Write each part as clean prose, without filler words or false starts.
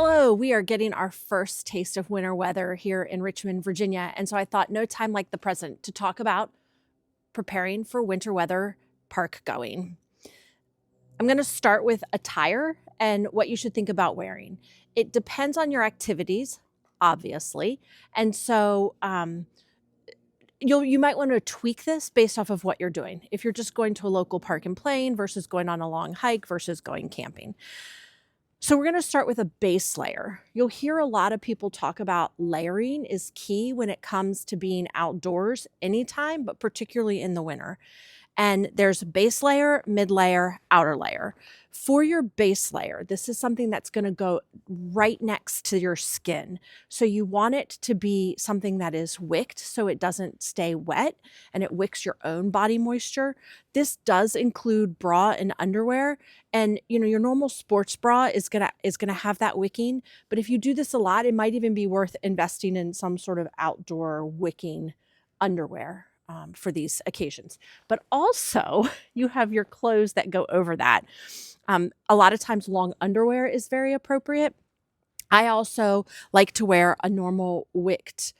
Hello, we are getting our first taste of winter weather here in Richmond, Virginia. And so I thought no time like the present to talk about preparing for winter weather park going. I'm going to start with attire and what you should think about wearing. It depends on your activities, obviously. And so you might want to tweak this based off of what you're doing. If you're just going to a local park and playing versus going on a long hike versus going camping. So we're going to start with a base layer. You'll hear a lot of people talk about layering is key when it comes to being outdoors anytime, but particularly in the winter. And there's base layer, mid layer, outer layer. For your base layer, this is something that's going to go right next to your skin. So you want it to be something that is wicked so it doesn't stay wet and it wicks your own body moisture. This does include bra and underwear. And your normal sports bra is gonna have that wicking. But if you do this a lot, it might even be worth investing in some sort of outdoor wicking underwear for these occasions. But also, you have your clothes that go over that. A lot of times, long underwear is very appropriate. I also like to wear a normal wicked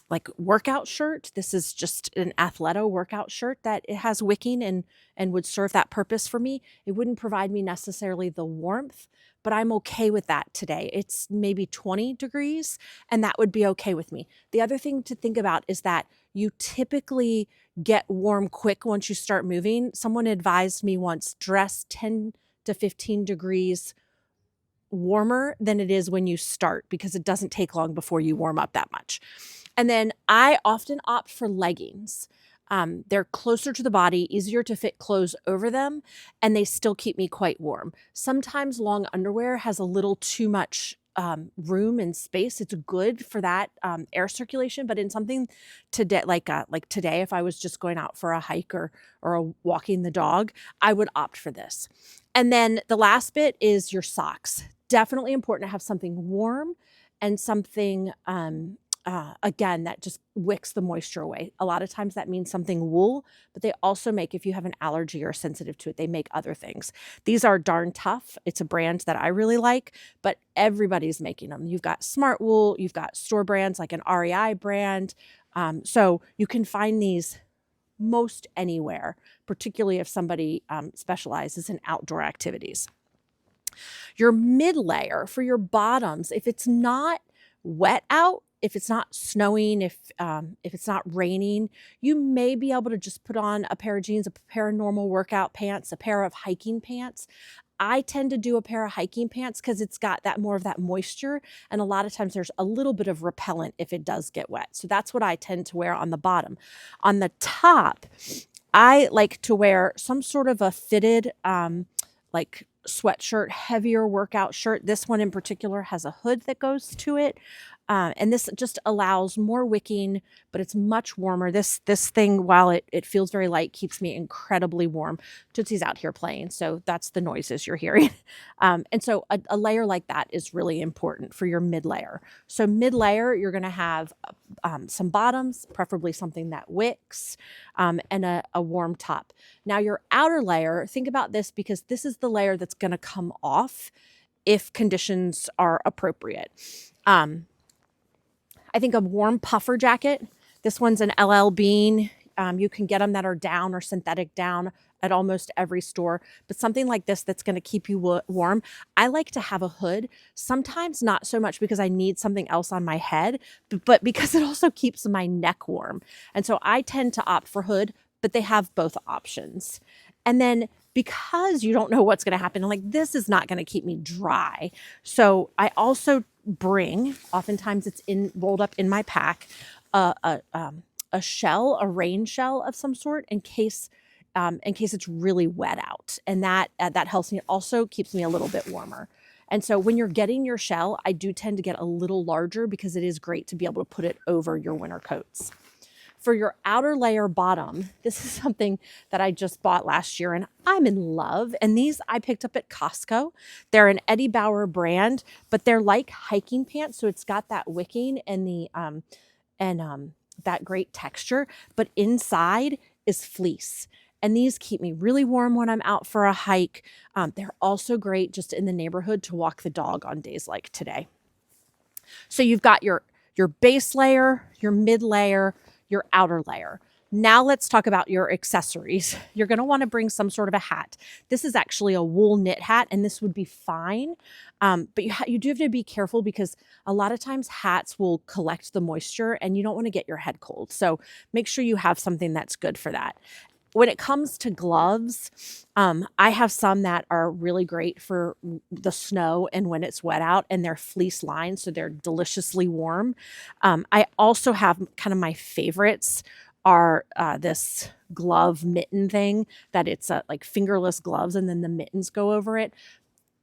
like workout shirt. This is just an Athleto workout shirt that it has wicking and would serve that purpose for me. It wouldn't provide me necessarily the warmth, but I'm okay with that today. It's maybe 20 degrees and that would be okay with me. The other thing to think about is that you typically get warm quick once you start moving. Someone advised me once, dress 10 to 15 degrees warmer than it is when you start because it doesn't take long before you warm up that much. And then I often opt for leggings. They're closer to the body, easier to fit clothes over them, and they still keep me quite warm. Sometimes long underwear has a little too much room and space. It's good for that air circulation, but in something today, like today, if I was just going out for a hike or walking the dog, I would opt for this. And then the last bit is your socks. Definitely important to have something warm and something again, that just wicks the moisture away. A lot of times that means something wool, but they also make, if you have an allergy or sensitive to it, they make other things. These are Darn Tough. It's a brand that I really like, but everybody's making them. You've got Smart Wool, you've got store brands like an REI brand. So you can find these most anywhere, particularly if somebody specializes in outdoor activities. Your mid layer for your bottoms, if it's not wet out, if it's not snowing, if it's not raining, you may be able to just put on a pair of jeans, a pair of normal workout pants, a pair of hiking pants. I tend to do a pair of hiking pants because it's got that more of that moisture. And a lot of times there's a little bit of repellent if it does get wet. So that's what I tend to wear on the bottom. On the top, I like to wear some sort of a fitted, like sweatshirt, heavier workout shirt. This one in particular has a hood that goes to it. And this just allows more wicking, but it's much warmer. This thing, while it feels very light, keeps me incredibly warm. Tootsie's out here playing, so that's the noises you're hearing. And so a layer like that is really important for your mid layer. So mid layer, you're going to have some bottoms, preferably something that wicks, and a warm top. Now your outer layer, think about this because this is the layer that's going to come off if conditions are appropriate. I think a warm puffer jacket. This one's an LL Bean. You can get them that are down or synthetic down at almost every store, but something like this that's going to keep you warm. I like to have a hood, sometimes not so much because I need something else on my head, but because it also keeps my neck warm. And so I tend to opt for hood, but they have both options. And then because you don't know what's going to happen, like this is not going to keep me dry. So I also bring, oftentimes it's rolled up in my pack, a shell, a rain shell of some sort in case it's really wet out. And that helps me. It also keeps me a little bit warmer. And so when you're getting your shell, I do tend to get a little larger because it is great to be able to put it over your winter coats. For your outer layer bottom, this is something that I just bought last year and I'm in love. And these I picked up at Costco. They're an Eddie Bauer brand, but they're like hiking pants. So it's got that wicking and that great texture, but inside is fleece. And these keep me really warm when I'm out for a hike. They're also great just in the neighborhood to walk the dog on days like today. So you've got your base layer, your mid layer, your outer layer. Now let's talk about your accessories. You're going to want to bring some sort of a hat. This is actually a wool knit hat, and this would be fine. But you do have to be careful because a lot of times hats will collect the moisture and you don't want to get your head cold. So make sure you have something that's good for that. When it comes to gloves, I have some that are really great for the snow and when it's wet out, and they're fleece lined, so they're deliciously warm. I also have kind of my favorites are this glove mitten thing that it's like fingerless gloves and then the mittens go over it.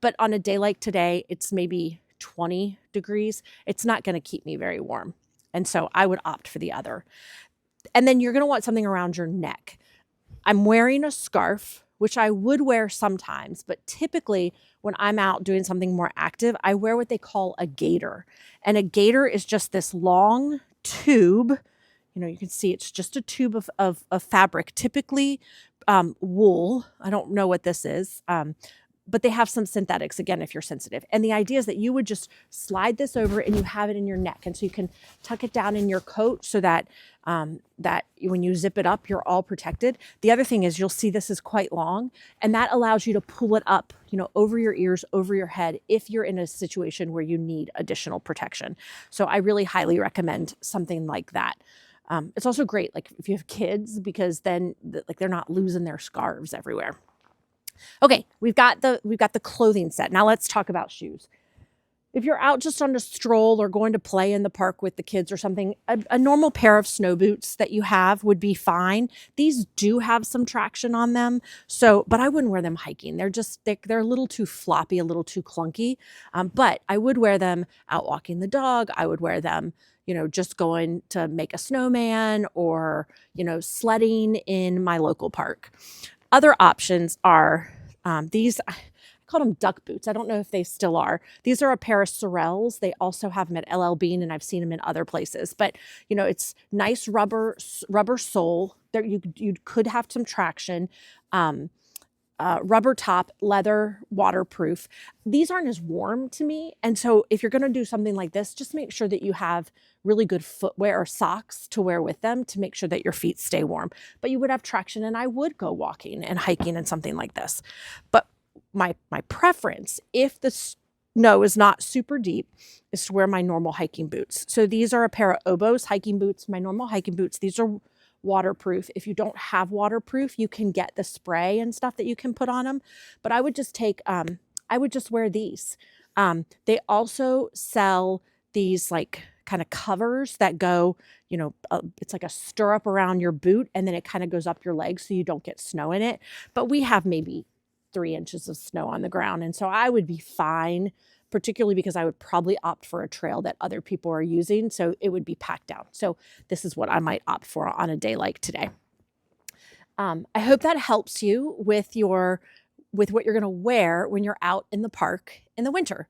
But on a day like today, it's maybe 20 degrees. It's not going to keep me very warm. And so I would opt for the other. And then you're going to want something around your neck. I'm wearing a scarf, which I would wear sometimes, but typically when I'm out doing something more active, I wear what they call a gaiter. And a gaiter is just this long tube. You can see it's just a tube of fabric, typically wool. I don't know what this is. But they have some synthetics, again, if you're sensitive. And the idea is that you would just slide this over and you have it in your neck. And so you can tuck it down in your coat so that that when you zip it up, you're all protected. The other thing is you'll see this is quite long, and that allows you to pull it up, over your ears, over your head, if you're in a situation where you need additional protection. So I really highly recommend something like that. It's also great, like if you have kids, because then they're not losing their scarves everywhere. Okay, we've got the clothing set. Now let's talk about shoes. If you're out just on a stroll or going to play in the park with the kids or something, a normal pair of snow boots that you have would be fine. These do have some traction on them, but I wouldn't wear them hiking. They're a little too floppy, a little too clunky. But I would wear them out walking the dog. I would wear them, just going to make a snowman or, sledding in my local park. Other options are these. I call them duck boots. I don't know if they still are. These are a pair of Sorels. They also have them at LL Bean, and I've seen them in other places. But it's nice rubber sole. There you could have some traction. Rubber top, leather, waterproof. These aren't as warm to me. And so if you're going to do something like this, just make sure that you have really good footwear or socks to wear with them to make sure that your feet stay warm. But you would have traction, and I would go walking and hiking in something like this. But my preference, if the snow is not super deep, is to wear my normal hiking boots. So these are a pair of Oboz hiking boots, my normal hiking boots. These are waterproof. If you don't have waterproof, you can get the spray and stuff that you can put on them. But I would just wear these. They also sell these like kind of covers that go, it's like a stirrup around your boot, and then it kind of goes up your leg so you don't get snow in it. But we have maybe 3 inches of snow on the ground. And so I would be fine, particularly because I would probably opt for a trail that other people are using. So it would be packed down. So this is what I might opt for on a day like today. I hope that helps you with what you're going to wear when you're out in the park in the winter.